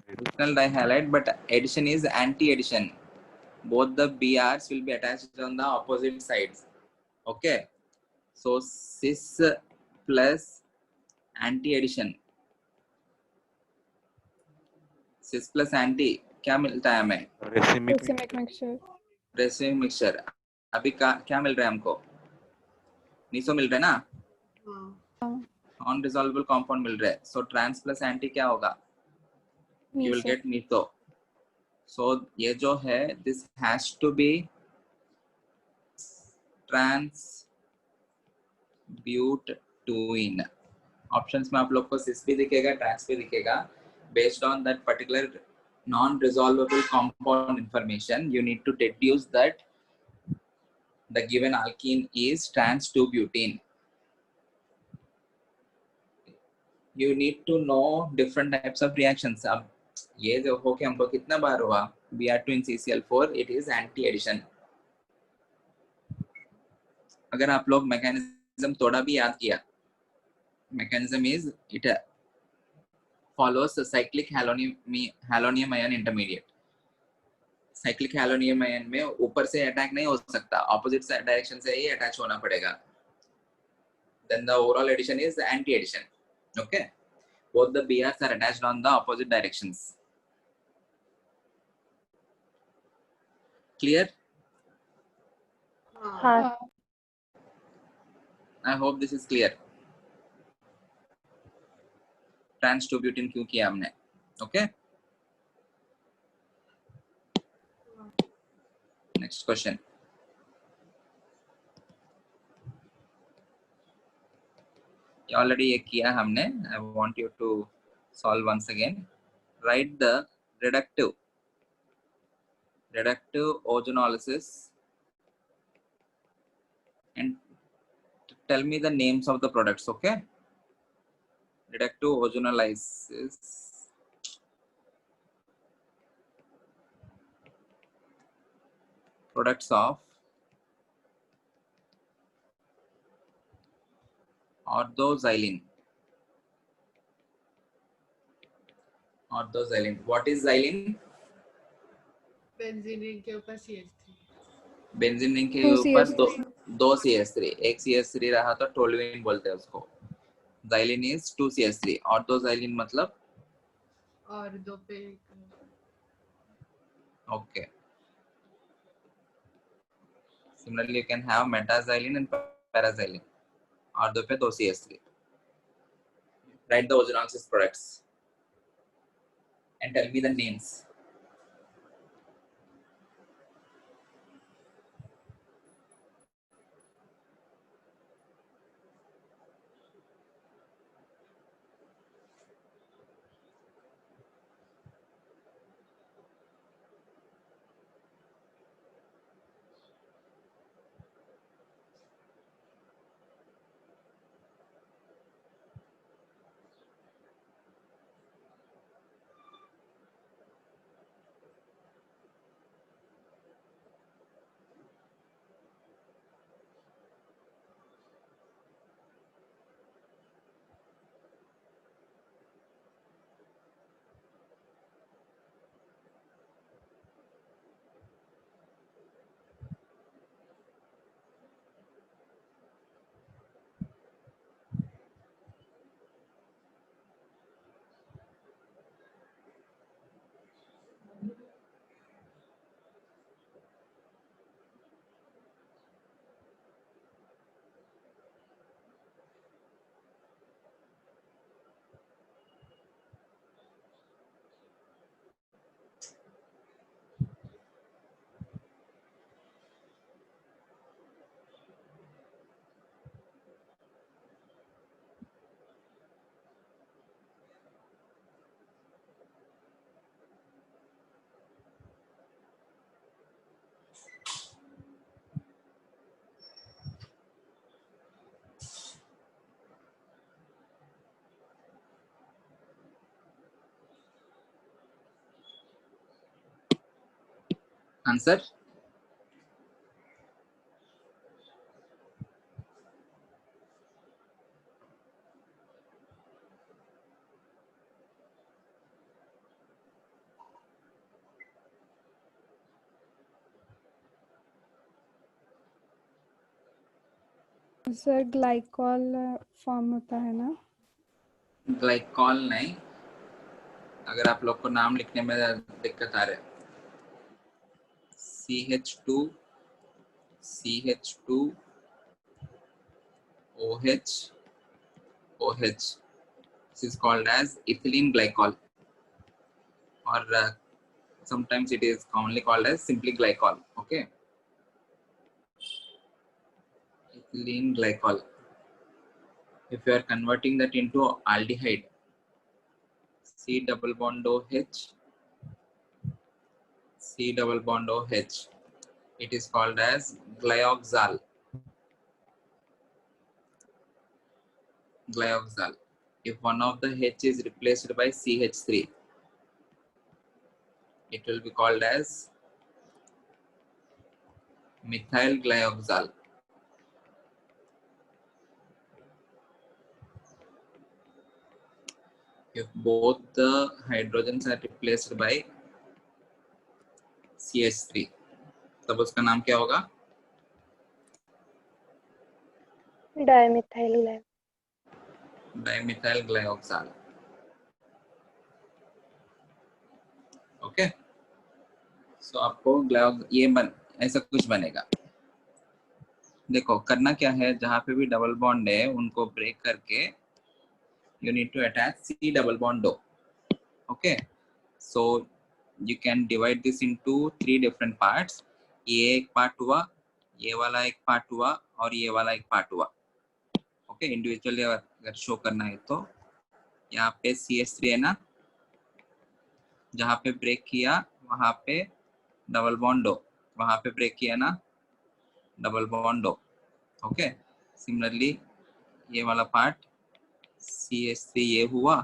Vicinal dihalide, but addition is anti-addition. Both the Brs will be attached on the opposite sides. Okay, so cis plus anti-addition. cis plus anti क्या मिलता है हमें? Racemic mixture. Racemic mixture. अभी क्या मिल रहा है हमको? NESO मिल रहा है ना? नॉन रिजॉल्वेबल कंपाउंड मिल रहा है. सो ट्रांस प्लस एंटी क्या होगा? You will get meso. So ये जो है this has to be trans butene. Options में आप लोग को सिस भी दिखेगा, ट्रांस भी दिखेगा. Based on that particular non-resolvable compound information, you need to deduce that the given alkene is trans 2-butene. You need to know different types of reactions. अब ये जो हो के हमको कितना बार हुआ? Br2 in CCl4, it is anti-addition. अगर आप लोग मैकेनिज्म थोड़ा भी याद किया, mechanism is it follows the cyclic halonium ion intermediate. Cyclic halonium ion में ऊपर से अटैक नहीं हो सकता, ऑपोजिट डायरेक्शन से ही अटैच होना पड़ेगा. Then the overall addition is anti-addition. Okay, both the Brs are attached on the opposite directions. Clear? हाँ. I hope this is clear. Trans 2-butene क्यों किया हमने? Okay. Next question. Already ये किया हमने. I want you to solve once again. Write the reductive ozonolysis and tell me the names of the products. Okay. Reductive ozonolysis. Products of orthoxylene. What is xylene? Benzene ring के ऊपर CH3. Benzene ring के Two ऊपर CH3. दो CH3. एक CH3 रहा तो toluene बोलते हैं उसको. Xylene is 2 CH3. orthoxylene मतलब? और दो पे Okay. Similarly, you can have metaxylene and paraxylene. और दो पे दो CH3. Write the ozonolysis products. and tell me the names. Answer. Sir glycol form होता है ना? ग्लाइकॉल नहीं, अगर आप लोग को नाम लिखने में दिक्कत आ रहा है, CH2 OH OH, this is called as ethylene glycol, or sometimes it is commonly called as simply glycol. Okay, ethylene glycol. If you are converting that into aldehyde, C double bond OH, C double bond OH, it is called as glyoxal. Glyoxal. If one of the H is replaced by CH3, it will be called as methyl glyoxal. If both the hydrogens are replaced by CH3, तब उसका नाम क्या होगा? Dimethyl glyoxal. Okay, सो आपको ये ऐसा कुछ बनेगा. देखो करना क्या है, जहां पे भी डबल बॉन्ड है उनको ब्रेक करके you need to attach C double bond O. Okay, so you can divide this into 3 different parts. ये एक पार्ट हुआ, ये वाला एक पार्ट हुआ और ये वाला एक पार्ट हुआ. ओके, इंडिविजुअली अगर शो करना है तो यहाँ पे CH3 है ना, जहाँ पे ब्रेक किया वहाँ पे डबल बॉन्ड हो, वहाँ पे ब्रेक किया ना डबल बॉन्ड हो. ओके, सिमिलरली ये वाला पार्ट CH3 ये हुआ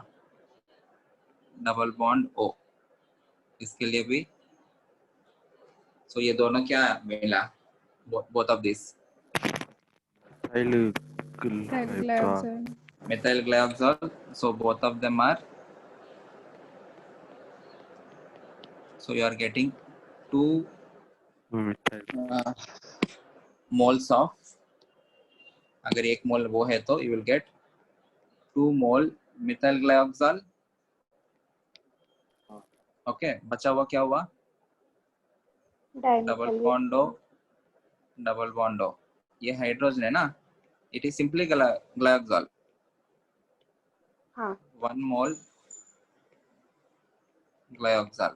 डबल बॉन्ड O, इसके लिए भी. सो ये दोनों क्या मिला, both of this methyl glyoxal. So both of them are, so you are getting 2 moles of, अगर 1 मोल वो है तो you will get 2 mole methyl glyoxal. Okay, बचा हुआ क्या हुआ? Double bond O. ये हाइड्रोजन है no, it is simply glyoxal. 1 mole glyoxal.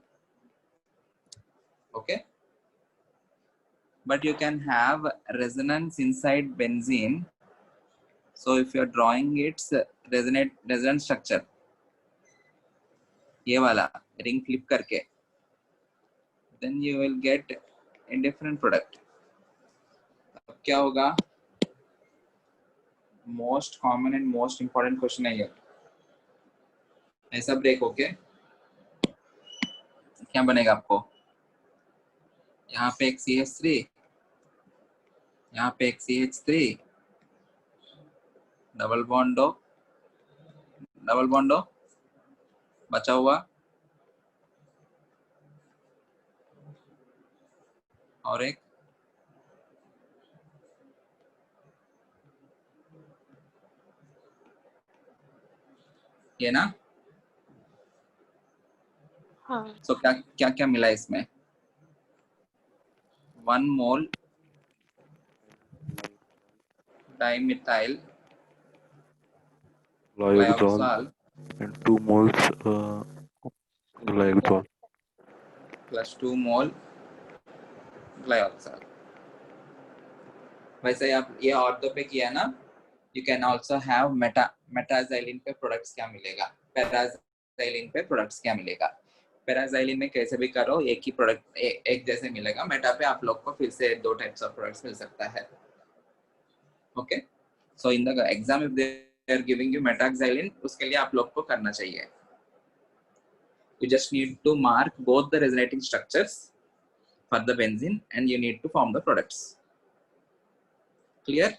Okay, but you can have resonance inside benzene. So if you're drawing its resonance structure, ये वाला ring flip करके, then you will get a different product. अब क्या होगा? Most common and most important question है ये. ऐसा break होके क्या बनेगा आपको? यहाँ पे एक CH3, यहाँ पे एक CH3, डबल बॉन्डो बचा हुआ, और एक ये ना. हाँ सो क्या क्या क्या मिला इसमें? 1 mole dimethyl Glyoxal glyoxal and 2 moles glyoxal. plus 2 mole glyoxal. वैसे आप ये ऑर्थो पे किया ना, you can also have metaxylene पे प्रोडक्ट्स क्या मिलेगा, पैराजाइलिन पे प्रोडक्ट्स क्या मिलेगा. पैराजाइलिन में कैसे भी करो एक ही प्रोडक्ट एक जैसे मिलेगा. मेटा पे आप लोग को फिर से 2 टाइप्स ऑफ प्रोडक्ट्स मिल सकता है. Okay, so in the exam if they are giving you metaxylene, उसके लिए आप लोग को करना चाहिए, you just need to mark both the resonating structures for the benzene and you need to form the products. Clear?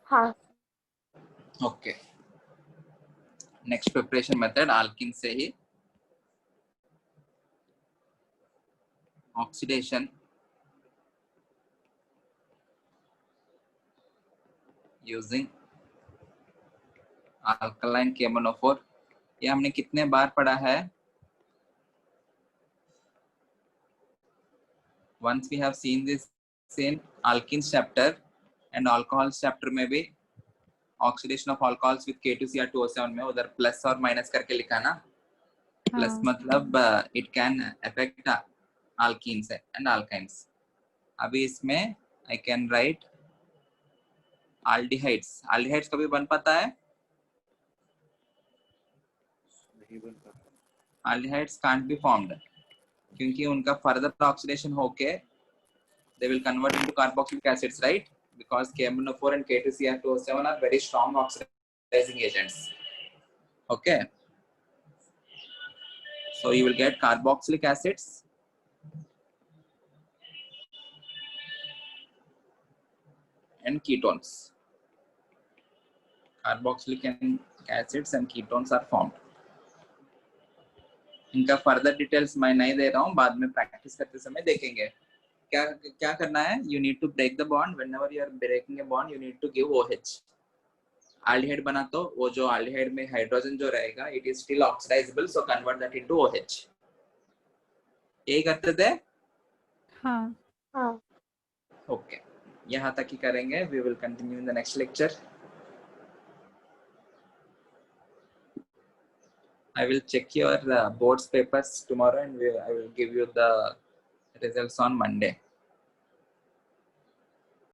हाँ Okay. Next preparation method, alkene से ही oxidation using alkaline KMnO4. ये हमने कितने बार पढ़ा है? Once we have seen this in alkenes chapter and alcohols chapter में भी oxidation of alcohols with K2Cr2O7 में उधर प्लस और माइनस करके लिखा ना. प्लस हाँ मतलब it can affect alkenes and alkynes. अभी इसमें आई कैन राइट aldehydes कभी बन पाता है? aldehydes can't be formed क्योंकि उनका फर्दर ऑक्सीडेशन होके they will convert into carboxylic acids, right? Because KMnO4 and K2Cr2O7 are very strong oxidizing agents. Okay, so you will get carboxylic acids and ketones. Carboxylic acids and ketones are formed. इनका further details मैं नहीं दे रहा हूँ, बाद में practice करते समय देखेंगे. क्या क्या करना है? You need to break the bond. Whenever you are breaking a bond, you need to give OH. Aldehyde बना तो वो जो aldehyde में हाइड्रोजन जो रहेगा, it is still oxidizable, so convert that into OH. यही करते थे? हाँ हाँ Okay. यहाँ तक ही करेंगे. We will continue in the next lecture. I will check your boards papers tomorrow and I will give you the results on Monday.